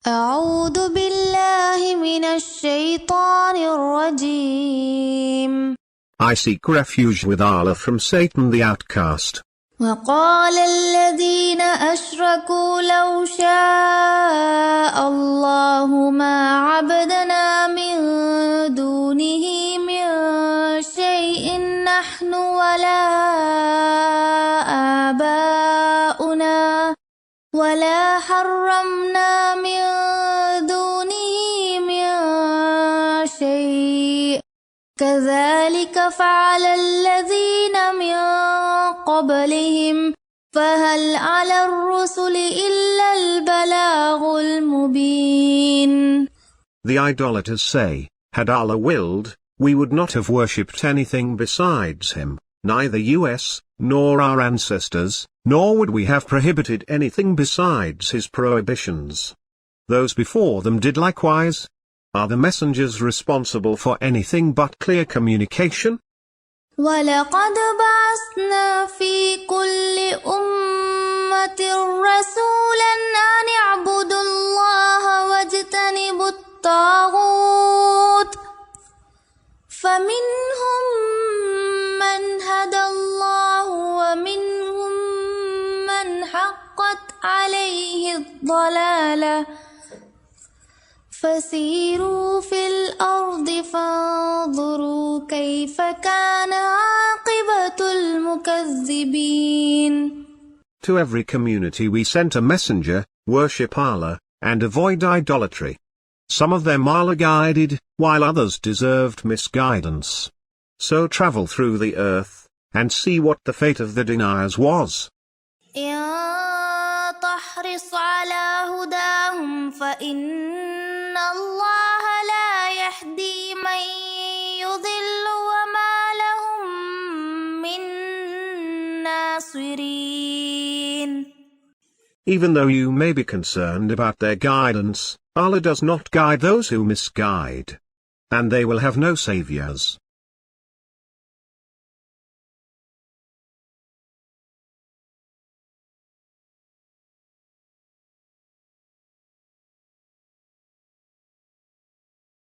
أعوذ بالله من الشيطان الرجيم. I seek refuge with Allah from Satan the outcast. وقال الذين أشركوا لو شاء الله ما عبدنا من دونه من شيء نحن ولا آباؤنا ولا حرمنا من دونه من شيء كذلك فعل الذين من قبلهم فهل على الرسل إلا البلاغ المبين. The idolaters say, had Allah willed, we would not have worshipped anything besides him, neither us, nor our ancestors, nor would we have prohibited anything besides his prohibitions. Those before them did likewise. Are the messengers responsible for anything but clear communication? وَلَقَدْ بَعَثْنَا فِي كُلِّ أُمَّةٍ رَسُولًا أَنِ اعْبُدُوا اللَّهَ وَاجْتَنِبُوا الطَّاغُوتَ فَمِنْهُمْ مَنْ هَدَى اللَّهُ وَمِنْهُمْ مَنْ حَقَّتْ عَلَيْهِ الضَّلَالَةُ فسيروا في الأرض فانظروا كيف كان عاقبة المكذبين. To every community we sent a messenger, worship Allah, and avoid idolatry. Some of them Allah guided, while others deserved misguidance. So travel through the earth, and see what the fate of the deniers was. إن تحرص على هداهم فإن الله لا يهدي من يضل وما لهم من ناصرين. Even though you may be concerned about their guidance, Allah does not guide those who misguide. And they will have no saviors.